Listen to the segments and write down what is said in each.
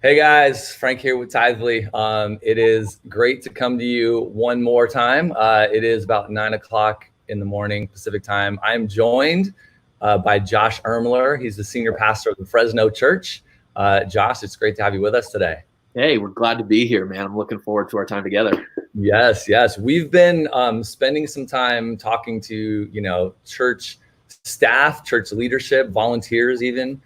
Hey guys, Frank here with TITHE.LY. It is great to come to you one more time. It is about 9 o'clock in the morning Pacific time. I'm joined by Josh Irmler. He's the senior pastor of the Fresno church. Josh, it's great to have you with us today. Hey, we're glad to be here, man. I'm looking forward to our time together. Yes. We've been spending some time talking to, church staff, church leadership, volunteers even,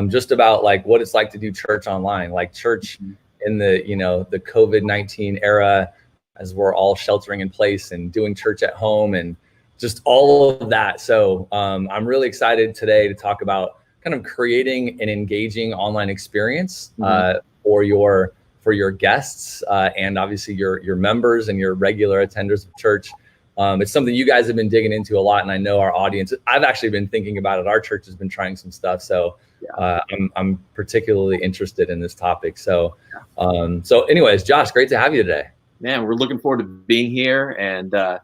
just about like what it's like to do church online, like church in the COVID-19 era, as we're all sheltering in place and doing church at home and just all of that. So I'm really excited today to talk about kind of creating an engaging online experience for your guests and obviously your members and your regular attenders of church. It's something you guys have been digging into a lot, and I know our audience, I've actually been thinking about it. Our church has been trying some stuff. So I'm particularly interested in this topic. So anyways, Josh, great to have you today. Man, we're looking forward to being here. And, I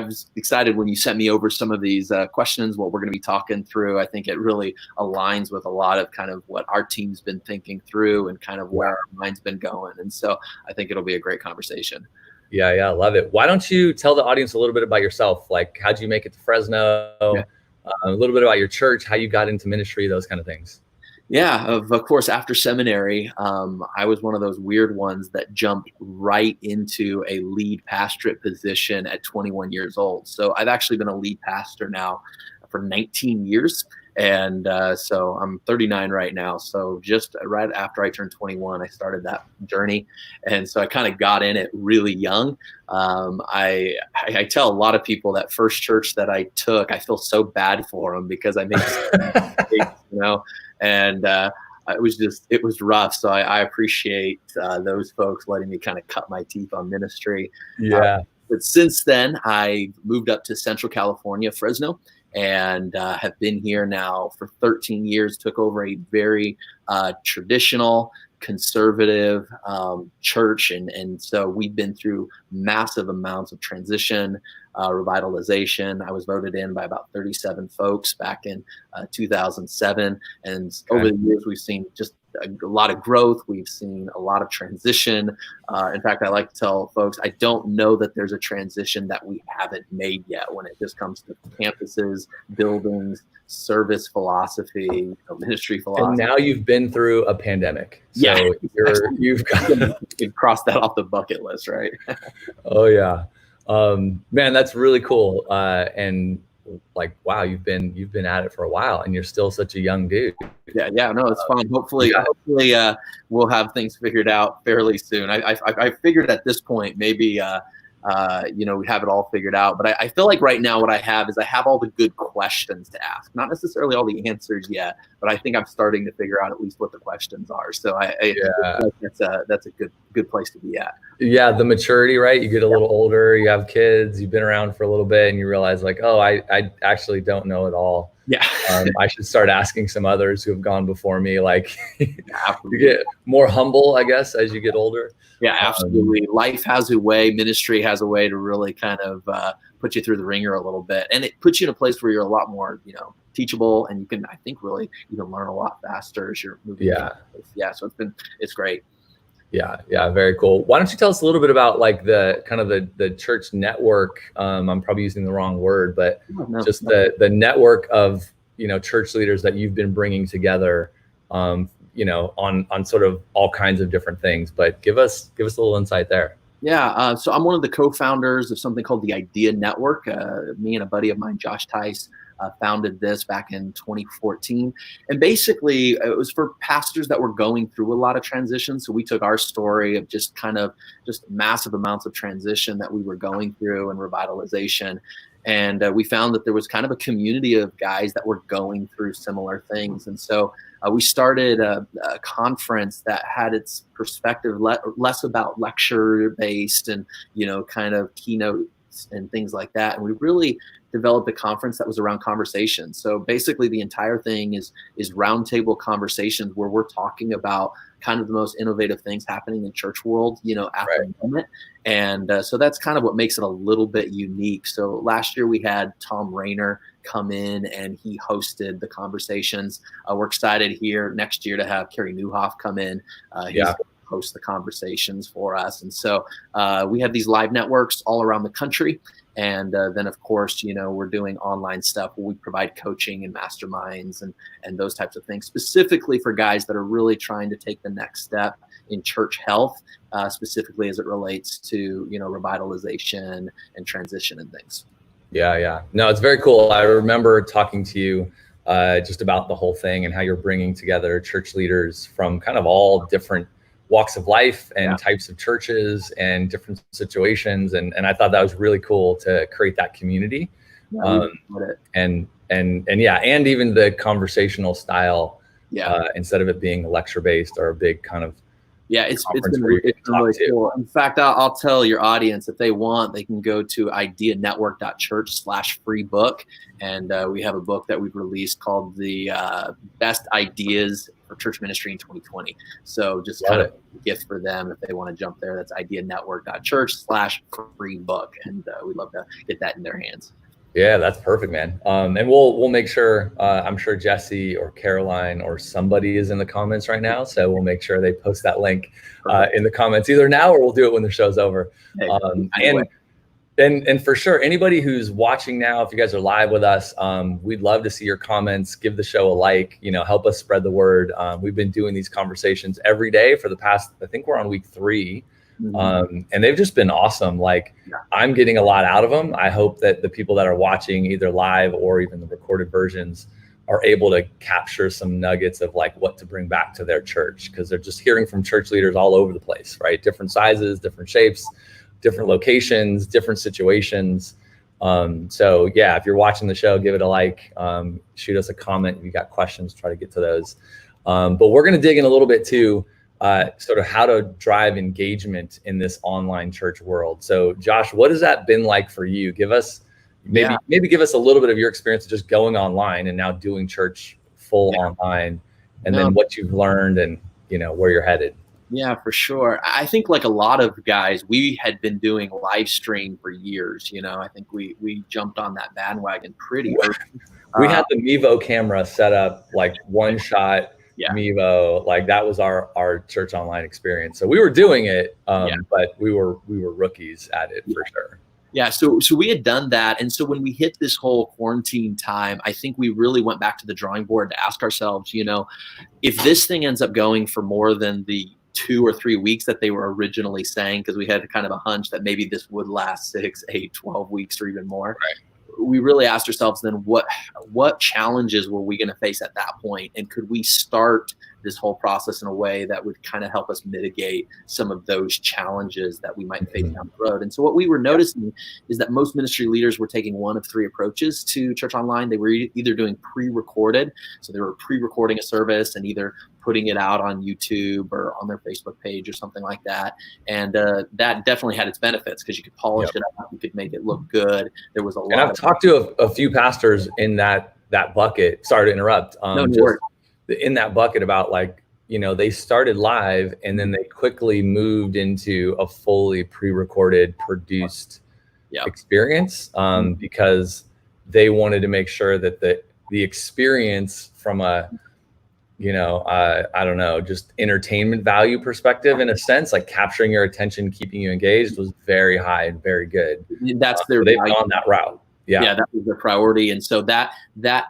was excited when you sent me over some of these questions, what we're going to be talking through. I think it really aligns with a lot of kind of what our team's been thinking through and kind of where our mind's been going. And so I think it'll be a great conversation. Yeah, I love it. Why don't you tell the audience a little bit about yourself? Like, how'd you make it to Fresno? A little bit about your church, how you got into ministry, those kind of things. Yeah, of course, after seminary, I was one of those weird ones that jumped right into a lead pastorate position at 21 years old. So I've actually been a lead pastor now for 19 years. And so I'm 39 right now. So just right after I turned 21, I started that journey. And so I kind of got in it really young. I tell a lot of people that first church that I took, I feel so bad for them because I made mistakes, and it was rough. So I appreciate those folks letting me kind of cut my teeth on ministry. But since then, I moved up to Central California, Fresno, and have been here now for 13 years, took over a very traditional, conservative church. And so we've been through massive amounts of transition, revitalization. I was voted in by about 37 folks back in 2007. And over the years, we've seen just a lot of growth. We've seen a lot of transition. In fact, I like to tell folks, I don't know that there's a transition that we haven't made yet when it just comes to campuses, buildings, service philosophy, ministry philosophy. And now you've been through a pandemic. So you've crossed that off the bucket list, right? Oh yeah. Man, that's really cool. And like, wow, you've been at it for a while and you're still such a young dude. Yeah, no, it's fine. Hopefully we'll have things figured out fairly soon. I figured at this point, maybe, we have it all figured out, but I feel like right now what I have is I have all the good questions to ask, not necessarily all the answers yet, but I think I'm starting to figure out at least what the questions are. So that's a good place to be at. Yeah. The maturity, right? You get a little older, you have kids, you've been around for a little bit and you realize like, oh, I actually don't know it all. Yeah. I should start asking some others who have gone before me. Like you get more humble, I guess, as you get older. Yeah, absolutely. Life has a way, ministry has a way to really kind of put you through the ringer a little bit. And it puts you in a place where you're a lot more, teachable, and you can, I think, really even learn a lot faster as you're moving. So it's great. Yeah, very cool. Why don't you tell us a little bit about like the church network? I'm probably using the wrong word, but the network of church leaders that you've been bringing together, on sort of all kinds of different things. But give us a little insight there. Yeah, so I'm one of the co-founders of something called the Idea Network. Me and a buddy of mine, Josh Tice, founded this back in 2014. And basically, it was for pastors that were going through a lot of transition. So we took our story of just massive amounts of transition that we were going through and revitalization. And we found that there was kind of a community of guys that were going through similar things. And so we started a conference that had its perspective less about lecture based and, kind of keynotes and things like that. And we really developed a conference that was around conversations. So basically the entire thing is roundtable conversations where we're talking about kind of the most innovative things happening in church world, at the moment. And so that's kind of what makes it a little bit unique. So last year we had Tom Rayner come in and he hosted the conversations. We're excited here next year to have Carrie Newhoff come in. He's going to host the conversations for us. And so we have these live networks all around the country. And then, of course, we're doing online stuff where we provide coaching and masterminds and those types of things, specifically for guys that are really trying to take the next step in church health, specifically as it relates to, revitalization and transition and things. Yeah. No, it's very cool. I remember talking to you just about the whole thing and how you're bringing together church leaders from kind of all different walks of life and types of churches and different situations. And I thought that was really cool to create that community. And even the conversational style, instead of it being lecture based or a big kind of it's been really cool. In fact, I'll tell your audience, if they want, they can go to ideanetwork.church/free book. And we have a book that we've released called the Best Ideas for Church Ministry in 2020. So just kind of a gift for them if they want to jump there. That's ideanetwork.church/free book. And we'd love to get that in their hands. Yeah, that's perfect, man. And we'll make sure, I'm sure Jesse or Caroline or somebody is in the comments right now. So we'll make sure they post that link in the comments either now or we'll do it when the show's over. And for sure, anybody who's watching now, if you guys are live with us, we'd love to see your comments. Give the show a like, help us spread the word. We've been doing these conversations every day for the past, I think we're on week 3. And they've just been awesome. I'm getting a lot out of them. I hope that the people that are watching either live or even the recorded versions are able to capture some nuggets of what to bring back to their church, because they're just hearing from church leaders all over the place, right? Different sizes, different shapes, different locations, different situations. So if you're watching the show, give it a like, shoot us a comment. If you got questions, try to get to those. But we're going to dig in a little bit too, sort of how to drive engagement in this online church world. So Josh, what has that been like for you? Give us maybe give us a little bit of your experience of just going online and now doing church full online, and then what you've learned and where you're headed. Yeah, for sure. I think like a lot of guys, we had been doing live stream for years. I think we jumped on that bandwagon pretty early. We had the Mevo camera set up, one shot Mevo, that was our church online experience. So we were doing it, but we were rookies at it for sure. Yeah, so we had done that. And so when we hit this whole quarantine time, I think we really went back to the drawing board to ask ourselves, if this thing ends up going for more than the 2 or 3 weeks that they were originally saying, because we had kind of a hunch that maybe this would last 6, 8, 12 weeks or even more. Right. We really asked ourselves then, what challenges were we going to face at that point? And could we start this whole process in a way that would kind of help us mitigate some of those challenges that we might face down the road? And so what we were noticing is that most ministry leaders were taking one of 3 approaches to church online. They were either doing pre-recorded, so they were pre-recording a service and either putting it out on YouTube or on their Facebook page or something like that. And that definitely had its benefits because you could polish it up, you could make it look good. There was a lot. And I've talked to a few pastors in that bucket. Sorry to interrupt. In that bucket about they started live and then they quickly moved into a fully pre-recorded, produced experience because they wanted to make sure that the experience from a I don't know, just entertainment value perspective, in a sense, capturing your attention, keeping you engaged, was very high and very good. That's their they've gone that route. Yeah, that was their priority. And so that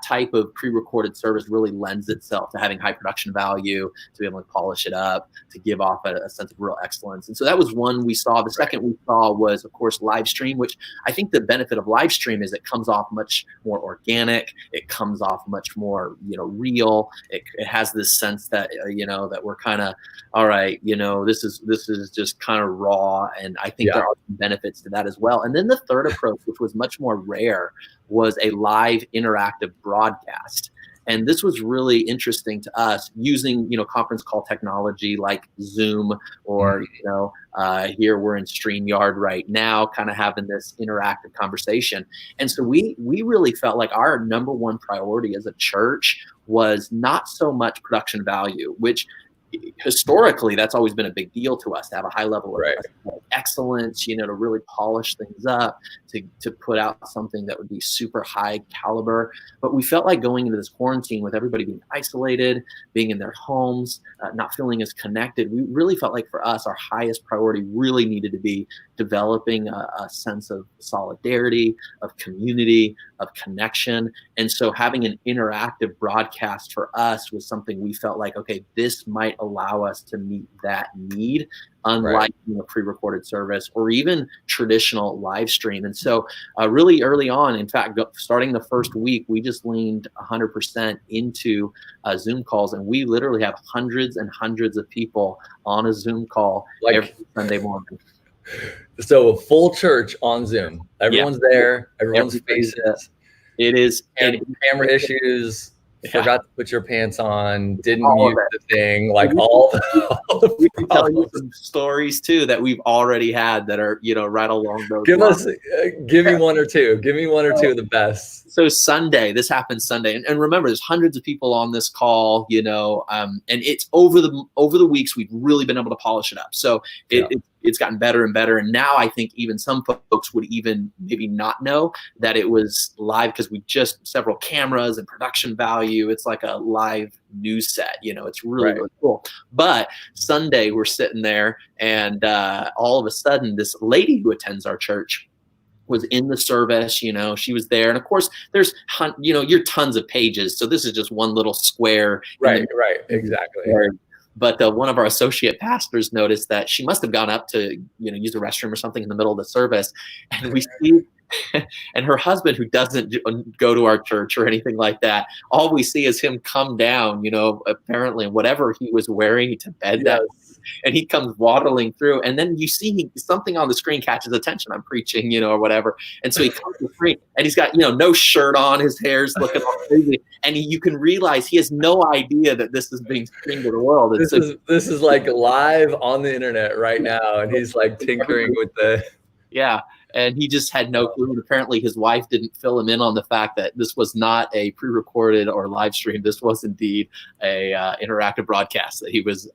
type of pre-recorded service really lends itself to having high production value, to be able to polish it up, to give off a sense of real excellence. And so that was one we saw. The second we saw was, of course, live stream, which I think the benefit of live stream is it comes off much more organic. It comes off much more, real. It has this sense that, that we're kind of, all right, this is just kind of raw. And I think there are some benefits to that as well. And then the third approach, which was much more rare, was a live interactive broadcast. And this was really interesting to us, using, conference call technology like Zoom, or, here we're in StreamYard right now, kind of having this interactive conversation. And so we really felt like our number one priority as a church was not so much production value, which historically that's always been a big deal to us, to have a high level of excellence, to really polish things up, to put out something that would be super high caliber. But we felt like going into this quarantine with everybody being isolated, being in their homes, not feeling as connected, we really felt like for us, our highest priority really needed to be developing a sense of solidarity, of community, of connection. And so having an interactive broadcast for us was something we felt like, okay, this might allow us to meet that need, unlike a pre-recorded service or even traditional live stream. And so really early on, in fact, starting the first week, we just leaned 100% into Zoom calls, and we literally have hundreds and hundreds of people on a Zoom call every Sunday morning. So a full church on Zoom. Everyone's there. Everyone's faces. It is. Camera issues. Forgot to put your pants on. Didn't mute the thing. Like all the we can tell you some stories too that we've already had that are right along those lines. Give me one or two. Give me one or two of the best. So Sunday, this happened Sunday, and remember, there's hundreds of people on this call. And it's over the weeks we've really been able to polish it up. So it's gotten better and better. And now I think even some folks would even maybe not know that it was live, because we just several cameras and production value. It's like a live news set, it's really, really cool. But Sunday we're sitting there, and all of a sudden this lady who attends our church was in the service. She was there. And of course there's, you're tons of pages. So this is just one little square. Right. Exactly. But one of our associate pastors noticed that she must have gone up to, use the restroom or something in the middle of the service. And we see, and her husband, who doesn't go to our church or anything like that, all we see is him come down, apparently whatever he was wearing to bed that. And he comes waddling through, and then you see something on the screen catches attention. I'm preaching, or whatever. And so he comes to the screen, and he's got, no shirt on. His hair's looking all crazy. And you can realize he has no idea that this is being streamed to the world. And this is like live on the internet right now. And he's like tinkering with the. Yeah. And he just had no clue. And apparently his wife didn't fill him in on the fact that this was not a pre-recorded or live stream. This was indeed a interactive broadcast that he was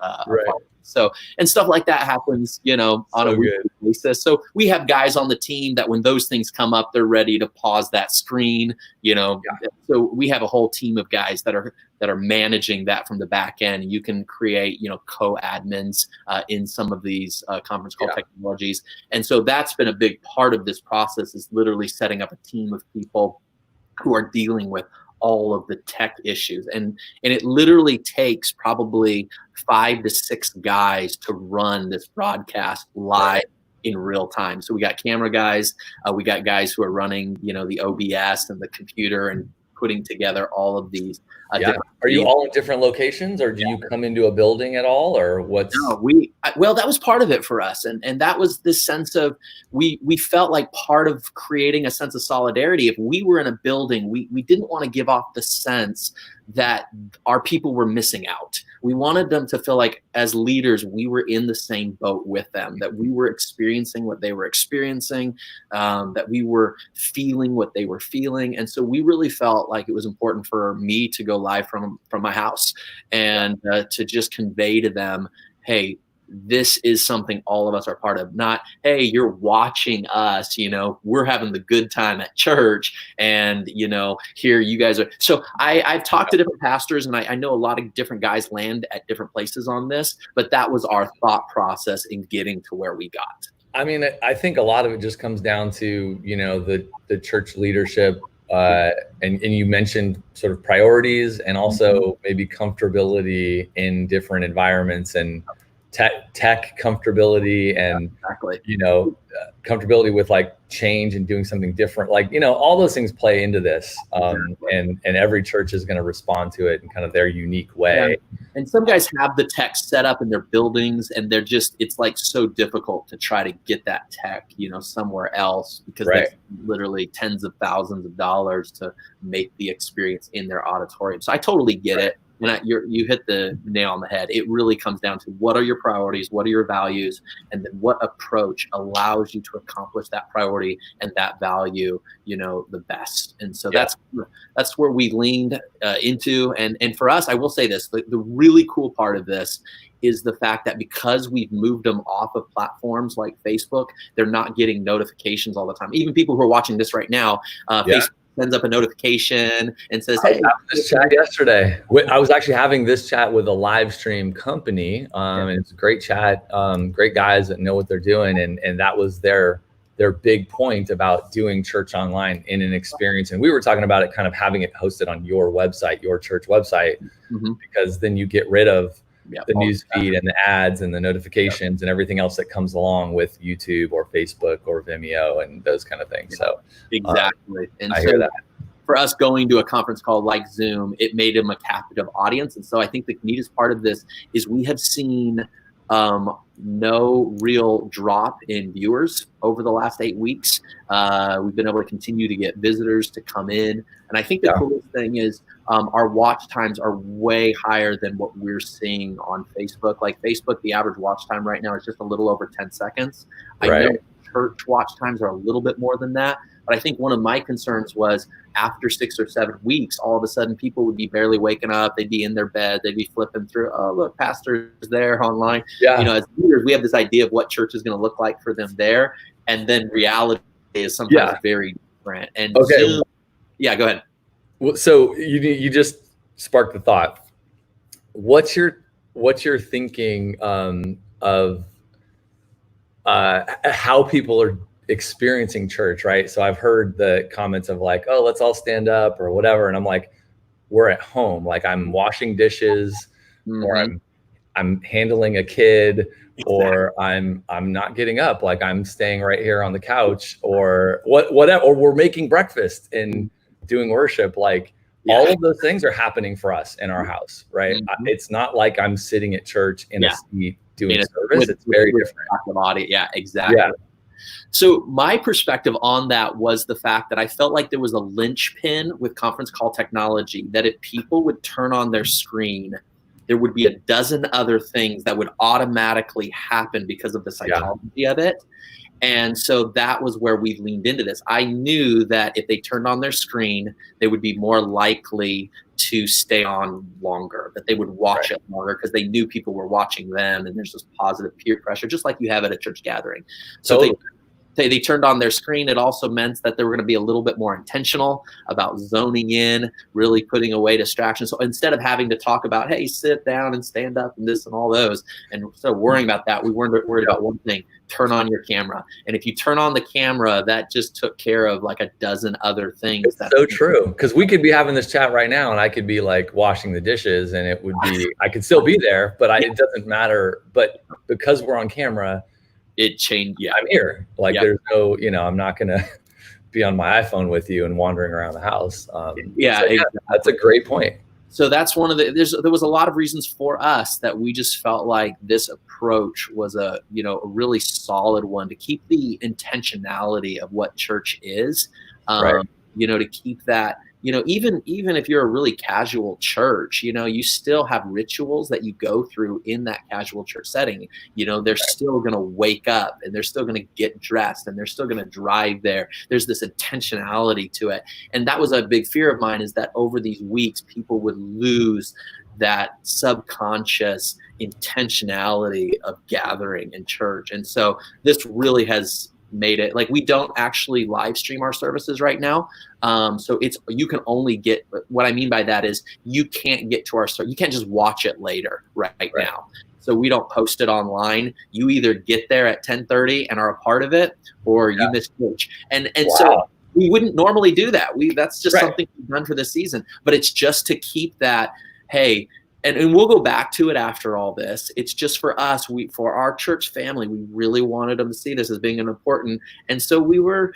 So, and stuff like that happens, on a weekly basis. So we have guys on the team that when those things come up, they're ready to pause that screen, So we have a whole team of guys that are managing that from the back end. You can create, co-admins in some of these conference call technologies. And so that's been a big part of this process, is literally setting up a team of people who are dealing with all of the tech issues. And it literally takes probably 5 to 6 guys to run this broadcast live in real time. So we got camera guys, we got guys who are running, the OBS and the computer and putting together all of these. Are you all in different locations, or do you come into a building at all, or what's? No, well, that was part of it for us. And that was this sense of, we felt like part of creating a sense of solidarity. If we were in a building, we didn't want to give off the sense that our people were missing out. We wanted them to feel like, as leaders, we were in the same boat with them, that we were experiencing what they were experiencing, that we were feeling what they were feeling. And so we really felt like it was important for me to go live from my house and to just convey to them, hey, this is something all of us are part of. Not, hey, you're watching us, we're having the good time at church, and here you guys are. So I've talked to different pastors, and I know a lot of different guys land at different places on this, but that was our thought process in getting to where we got. I mean, I think a lot of it just comes down to, the church leadership, and you mentioned sort of priorities, and also maybe comfortability in different environments. And tech comfortability and, exactly. Comfortability with like change and doing something different. Like, all those things play into this. And every church is going to respond to it in kind of their unique way. Yeah. And some guys have the tech set up in their buildings, and it's like so difficult to try to get that tech, somewhere else, because there's literally tens of thousands of dollars to make the experience in their auditorium. So I totally get it. And you hit the nail on the head. It really comes down to what are your priorities, what are your values, and then what approach allows you to accomplish that priority and that value, the best. And so that's where we leaned into. And for us, I will say this, the really cool part of this is the fact that because we've moved them off of platforms like Facebook, they're not getting notifications all the time. Even people who are watching this right now, Facebook sends up a notification and says, "Hey, this chat yesterday." I was actually having this chat with a live stream company, and it's a great chat, great guys that know what they're doing, and that was their big point about doing church online in an experience. And we were talking about it, kind of having it hosted on your website, your church website, because then you get rid of the news feed and the ads and the notifications and everything else that comes along with YouTube or Facebook or Vimeo and those kind of things. So exactly. And I hear that. For us going to a conference call like Zoom, it made them a captive audience. And so I think the neatest part of this is we have seen no real drop in viewers over the last 8 weeks. We've been able to continue to get visitors to come in. And I think the coolest thing is our watch times are way higher than what we're seeing on Facebook. Like Facebook, the average watch time right now is just a little over 10 seconds. I know church watch times are a little bit more than that. But I think one of my concerns was after 6 or 7 weeks, all of a sudden people would be barely waking up. They'd be in their bed. They'd be flipping through. Oh, look, pastor's there online. As leaders, we have this idea of what church is going to look like for them there. And then reality is sometimes very different. And Zoom, go ahead. Well, so you just sparked the thought. What's your thinking of how people are experiencing church, right? So I've heard the comments of like, oh, let's all stand up or whatever. And I'm like, we're at home. Like I'm washing dishes or I'm handling a kid or I'm not getting up. Like I'm staying right here on the couch or whatever, or we're making breakfast and doing worship. Like all of those things are happening for us in our house, right? It's not like I'm sitting at church in a seat doing service. It's very different. Yeah, exactly. Yeah. So my perspective on that was the fact that I felt like there was a linchpin with conference call technology, that if people would turn on their screen, there would be a dozen other things that would automatically happen because of the psychology of it. And so that was where we leaned into this. I knew that if they turned on their screen, they would be more likely to stay on longer, that they would watch it longer because they knew people were watching them, and there's this positive peer pressure, just like you have at a church gathering. So they turned on their screen. It also meant that they were going to be a little bit more intentional about zoning in, really putting away distractions. So instead of having to talk about, hey, sit down and stand up and this and all those, and so worrying about that, we weren't worried about one thing: turn on your camera. And if you turn on the camera, that just took care of like a dozen other things. It's so true. Because we could be having this chat right now and I could be like washing the dishes and it would be, I could still be there, but it doesn't matter. But because we're on camera, it changed. Yeah, I'm here. Like there's no, I'm not going to be on my iPhone with you and wandering around the house. Exactly. That's a great point. So that's one of there was a lot of reasons for us that we just felt like this approach was a really solid one to keep the intentionality of what church is, to keep that, even if you're a really casual church, you still have rituals that you go through in that casual church setting. They're still going to wake up and they're still going to get dressed and they're still going to drive there. There's this intentionality to it. And that was a big fear of mine, is that over these weeks, people would lose that subconscious intentionality of gathering in church. And so this really has made it like we don't actually live stream our services right now. So you can only get, what I mean by that is you can't get to you can't just watch it later right now. So we don't post it online. You either get there at 10:30 and are a part of it, or you miss church. And so we wouldn't normally do that. That's just something we've done for this season, but it's just to keep that, hey, And we'll go back to it after all this. It's just for us, for our church family, we really wanted them to see this as being an important. And so we were,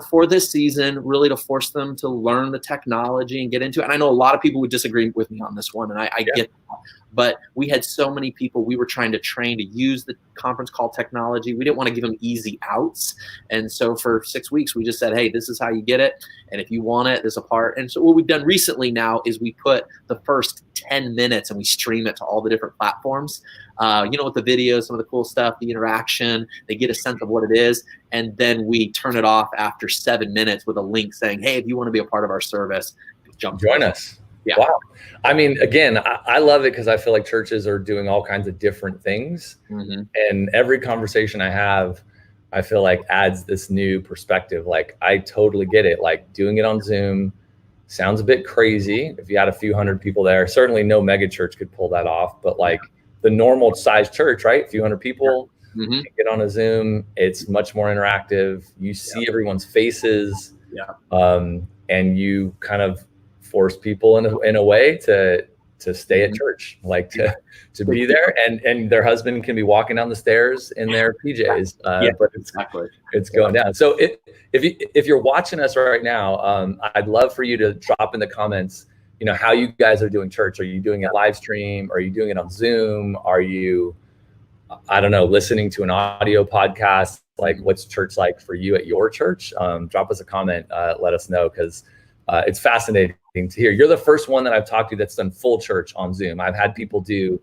for this season, really to force them to learn the technology and get into it. And I know a lot of people would disagree with me on this one, and I get that. But we had so many people we were trying to train to use the conference call technology. We didn't want to give them easy outs. And so for 6 weeks, we just said, hey, this is how you get it. And if you want it, there's a part. And so what we've done recently now is we put the first 10 minutes and we stream it to all the different platforms. With the videos, some of the cool stuff, the interaction, they get a sense of what it is. And then we turn it off after 7 minutes with a link saying, hey, if you want to be a part of our service, join us. Yeah. Wow. I mean, again, I love it because I feel like churches are doing all kinds of different things. Mm-hmm. And every conversation I have, I feel like adds this new perspective. Like, I totally get it. Like, doing it on Zoom sounds a bit crazy. If you had a few hundred people there, certainly no mega church could pull that off. But like the normal size church, right? A few hundred people, mm-hmm. get on a Zoom. It's much more interactive. You see everyone's faces. And you kind of force people in a way to stay at church, like to be there, and their husband can be walking down the stairs in their PJs, but it's going down. So if you're watching us right now, I'd love for you to drop in the comments, how you guys are doing church. Are you doing it live stream? Are you doing it on Zoom? Are you, I don't know, listening to an audio podcast? Like, what's church like for you at your church? Drop us a comment, let us know, because it's fascinating to hear. You're the first one that I've talked to that's done full church on Zoom. I've had people do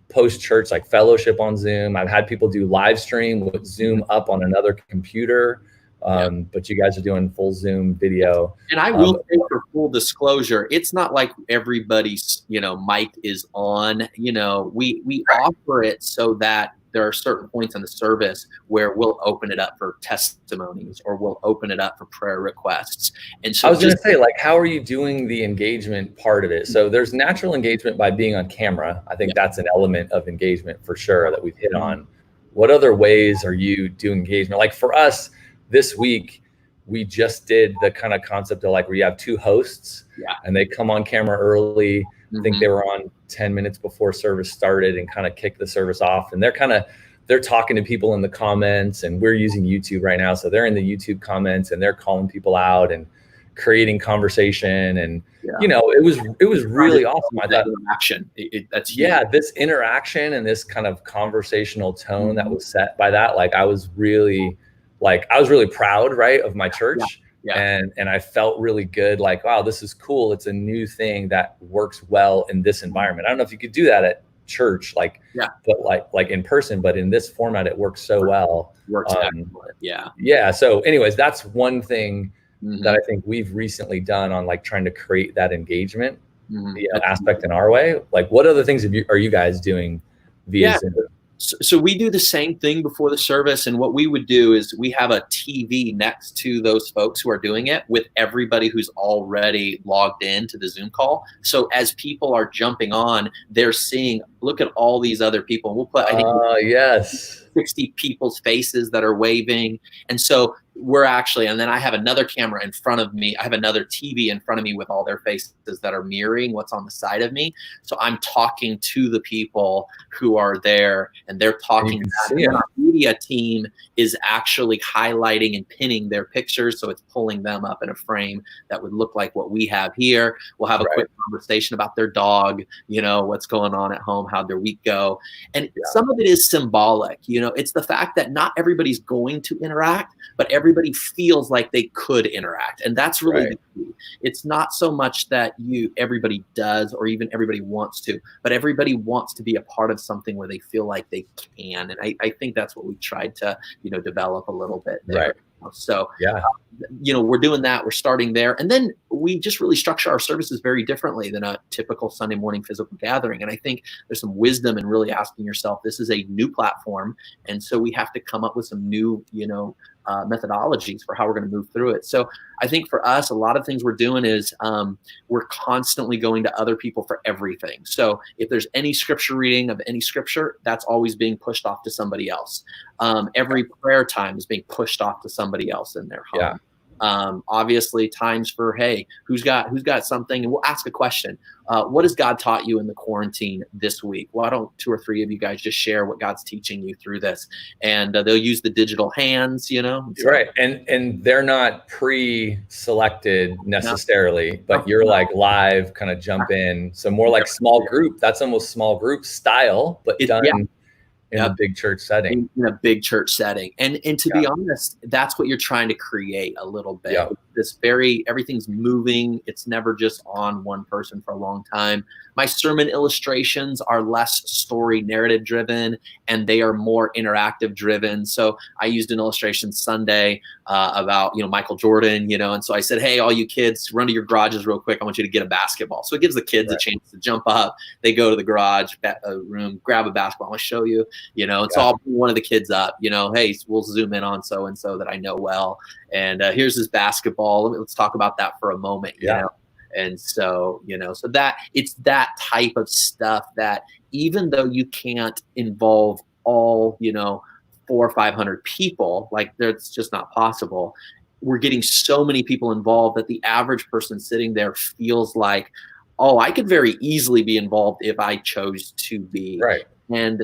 post-church, like fellowship on Zoom. I've had people do live stream with Zoom up on another computer. But you guys are doing full Zoom video. And I will say, for full disclosure, it's not like everybody's, mic is on. We offer it so that there are certain points in the service where we'll open it up for testimonies or we'll open it up for prayer requests. And so I was going to say, like, how are you doing the engagement part of it? So there's natural engagement by being on camera. I think that's an element of engagement for sure that we've hit on. What other ways are you doing engagement? Like for us this week, we just did the kind of concept of like where you have two hosts and they come on camera early. I think they were on 10 minutes before service started and kind of kicked the service off. And they're talking to people in the comments, and we're using YouTube right now. So they're in the YouTube comments and they're calling people out and creating conversation. And, it was really awesome. I thought interaction. That's huge. This interaction and this kind of conversational tone that was set by that. Like, I was really proud, right, of my church. And I felt really good, like, wow, this is cool. It's a new thing that works well in this environment. I don't know if you could do that at church, but like in person, but in this format, it works so well. So anyways, that's one thing that I think we've recently done on like trying to create that engagement aspect in our way. Like, what other things are you guys doing via Zoom? So we do the same thing before the service. And what we would do is we have a TV next to those folks who are doing it with everybody who's already logged in to the Zoom call. So as people are jumping on, they're seeing, look at all these other people. We'll put, I think, 60 people's faces that are waving. And so we're actually, and then I have another camera in front of me. I have another TV in front of me with all their faces that are mirroring what's on the side of me. So I'm talking to the people who are there, and they're talking. And our media team is actually highlighting and pinning their pictures. So it's pulling them up in a frame that would look like what we have here. We'll have a quick conversation about their dog, what's going on at home, how'd their week go. And some of it is symbolic. It's the fact that not everybody's going to interact, but everybody feels like they could interact. And that's really the key. It's not so much that everybody does or even everybody wants to, but everybody wants to be a part of something where they feel like they can. And I think that's what we tried to, develop a little bit there. So, we're doing that. We're starting there. And then we just really structure our services very differently than a typical Sunday morning physical gathering. And I think there's some wisdom in really asking yourself, this is a new platform. And so we have to come up with some new, methodologies for how we're going to move through it. So I think for us, a lot of things we're doing is we're constantly going to other people for everything. So if there's any scripture reading of any scripture, that's always being pushed off to somebody else. Every prayer time is being pushed off to somebody else in their home. Obviously times for, hey, who's got something, and we'll ask a question. What has God taught you in the quarantine this week? Why don't 2 or 3 of you guys just share what God's teaching you through this? And they'll use the digital hands, so. Right. And they're not pre-selected necessarily, but you're like live, kind of jump in. So more like small group. That's almost small group style, but done in a big church setting. In a big church setting. And to be honest, that's what you're trying to create a little bit. Yeah. Everything's moving. It's never just on one person for a long time. My sermon illustrations are less story narrative driven, and they are more interactive driven. So I used an illustration Sunday about, Michael Jordan, and so I said, hey, all you kids, run to your garages real quick. I want you to get a basketball. So it gives the kids a chance to jump up. They go to the garage room, grab a basketball. I want to show you, and so I'll bring one of the kids up, hey, we'll zoom in on so-and-so that I know well. And here's his basketball. Let's talk about that for a moment, you know? And so, so that it's that type of stuff that even though you can't involve all, 400 or 500 people, like that's just not possible. We're getting so many people involved that the average person sitting there feels like, oh, I could very easily be involved if I chose to be. Right. And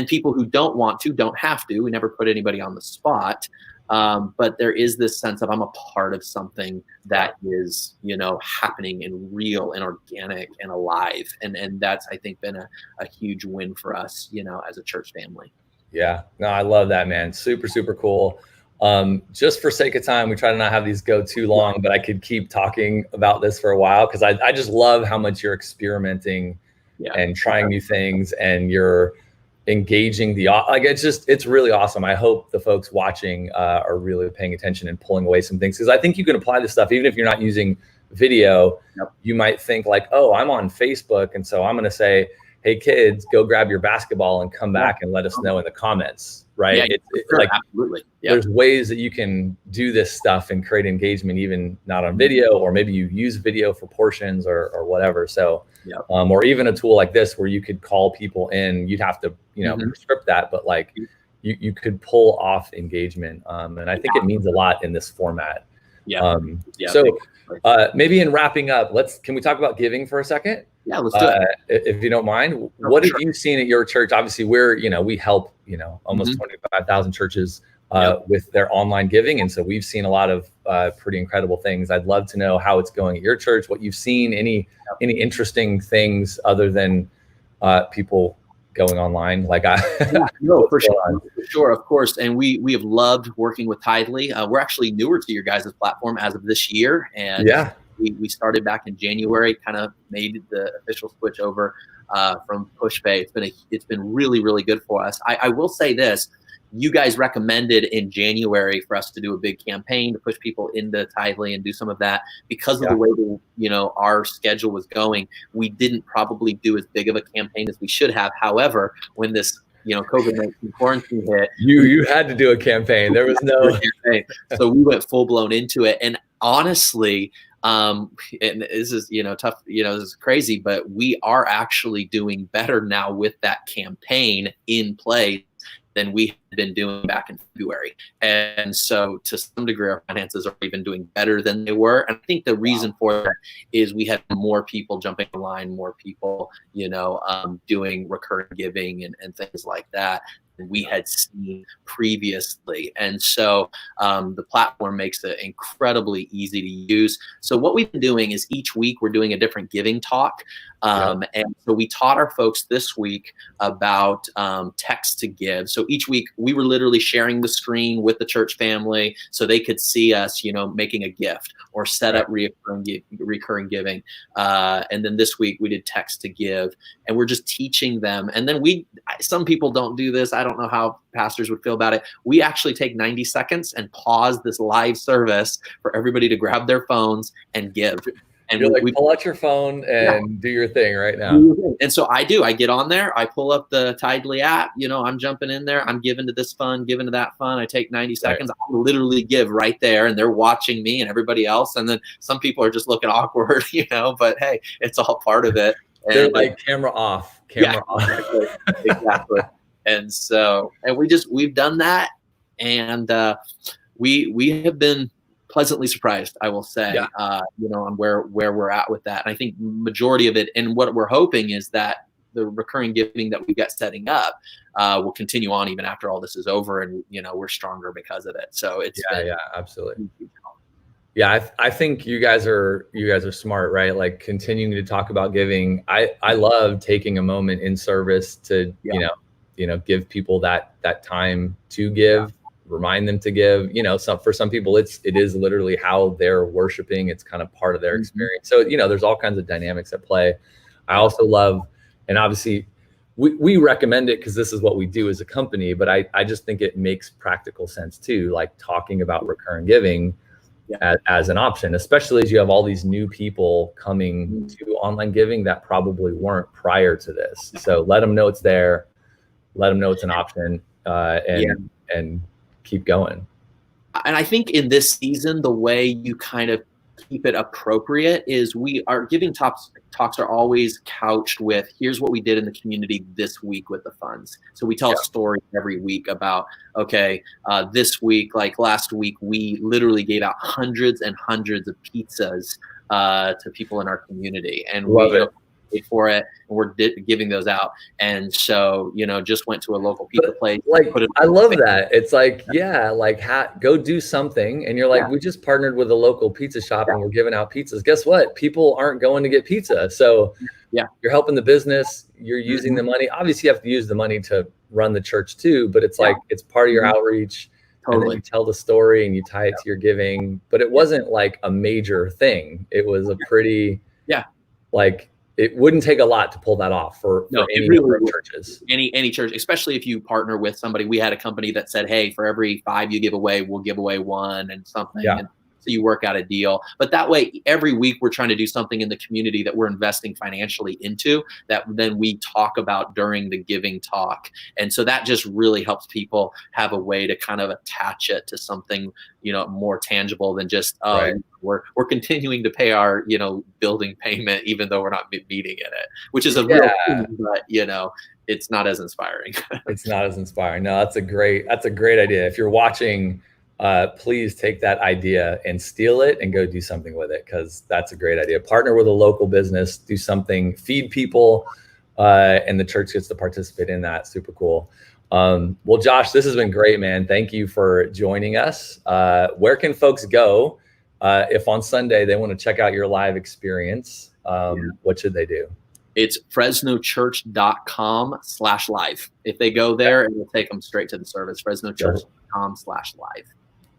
people who don't want to, don't have to. We never put anybody on the spot. But there is this sense of I'm a part of something that is, happening and real and organic and alive. And that's, I think, been a huge win for us, as a church family. Yeah, no, I love that, man. Super, super cool. Just for sake of time, we try to not have these go too long, but I could keep talking about this for a while because I just love how much you're experimenting and trying new things, and you're engaging it's really awesome. I hope the folks watching are really paying attention and pulling away some things, because I think you can apply this stuff even if you're not using video. You might think like, oh, I'm on Facebook, and so I'm going to say, hey kids, go grab your basketball and come back and let us know in the comments, right? Absolutely. There's ways that you can do this stuff and create engagement even not on video, or maybe you use video for portions or whatever. So or even a tool like this where you could call people in. You'd have to script that, but like you could pull off engagement, and I think it means a lot in this format. So maybe in wrapping up, can we talk about giving for a second? Yeah, let's do it. If you don't mind. What have you seen at your church? Obviously, we help almost 25,000 churches with their online giving, and so we've seen a lot of pretty incredible things. I'd love to know how it's going at your church, what you've seen, any interesting things other than people going online like I. For sure, of course. And we have loved working with TITHE.LY. We're actually newer to your guys' platform as of this year, and we started back in January, kind of made the official switch over from PushPay. It's been really, really good for us. I will say this. You guys recommended in January for us to do a big campaign to push people into TITHE.LY and do some of that. Because of the way that, our schedule was going, we didn't probably do as big of a campaign as we should have. However, when this COVID-19 quarantine hit, you had to do a campaign. There was no campaign. So we went full blown into it. And honestly, and this is tough, this is crazy, but we are actually doing better now with that campaign in place than we had been doing back in February. And so to some degree, our finances are even doing better than they were. And I think the reason for that is we had more people jumping online, more people, doing recurring giving and things like that than we had seen previously. And so the platform makes it incredibly easy to use. So what we've been doing is each week we're doing a different giving talk. And so we taught our folks this week about text to give. So each week we were literally sharing the screen with the church family so they could see us, making a gift or set up recurring giving. And then this week we did text to give, and we're just teaching them. And then some people don't do this. I don't know how pastors would feel about it. We actually take 90 seconds and pause this live service for everybody to grab their phones and give. And you're like, pull out your phone and do your thing right now. And so I get on there, I pull up the TITHE.LY app, I'm jumping in there, I'm giving to this fund, giving to that fund. I take 90 seconds, I literally give right there, and they're watching me and everybody else. And then some people are just looking awkward, but hey, it's all part of it. And they're like camera off. Exactly. And so, and we've done that. And we have been pleasantly surprised, I will say, on where we're at with that. And I think majority of it, and what we're hoping is that the recurring giving that we've got setting up will continue on even after all this is over, and we're stronger because of it. So it's absolutely. Yeah, I think you guys are smart, right? Like continuing to talk about giving. I love taking a moment in service to give people that time to give, remind them to give. For some people it is literally how they're worshiping. It's kind of part of their experience. So there's all kinds of dynamics at play. I also love, and obviously we recommend it because this is what we do as a company, but I just think it makes practical sense too, like talking about recurring giving as an option, especially as you have all these new people coming to online giving that probably weren't prior to this. So let them know it's there, let them know it's an option, and keep going. And I think in this season, the way you kind of keep it appropriate is our giving talks are always couched with, here's what we did in the community this week with the funds. So we tell a story every week about, this week, like last week, we literally gave out hundreds and hundreds of pizzas to people in our community, and we paid for it, and we're giving those out. And so just went to a local pizza place. I love that. It's like go do something, and you're like, we just partnered with a local pizza shop and we're giving out pizzas. Guess what? People aren't going to get pizza, so you're helping the business. You're using the money. Obviously you have to use the money to run the church too, but it's like it's part of your outreach. Totally. And then you tell the story and you tie it to your giving. But it wasn't like a major thing. It was a pretty it wouldn't take a lot to pull that off for any really churches. Any church, especially if you partner with somebody. We had a company that said, hey, for every 5 you give away, we'll give away 1 and something. Yeah. And so you work out a deal. But that way, every week we're trying to do something in the community that we're investing financially into, that then we talk about during the giving talk. And so that just really helps people have a way to kind of attach it to something, more tangible than just, we're continuing to pay our, building payment, even though we're not meeting in it, which is a real thing, but, it's not as inspiring. It's not as inspiring. No, that's a great idea. If you're watching, please take that idea and steal it and go do something with it, because that's a great idea. Partner with a local business, do something, feed people, and the church gets to participate in that. Super cool. Well, Josh, this has been great, man. Thank you for joining us. Where can folks go if on Sunday they want to check out your live experience? What should they do? It's fresnochurch.com/live. If they go there, it will take them straight to the service. fresnochurch.com/live.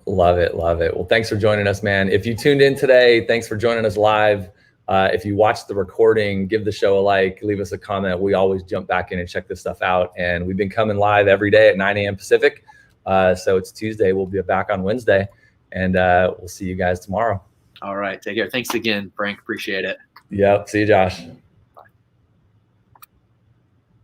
Love it. Well, thanks for joining us, man. If you tuned in today, thanks for joining us live. If you watched the recording, give the show a like, leave us a comment. We always jump back in and check this stuff out. And we've been coming live every day at 9 a.m. Pacific. So it's Tuesday. We'll be back on Wednesday, and we'll see you guys tomorrow. All right. Take care. Thanks again, Frank. Appreciate it. Yep. See you, Josh.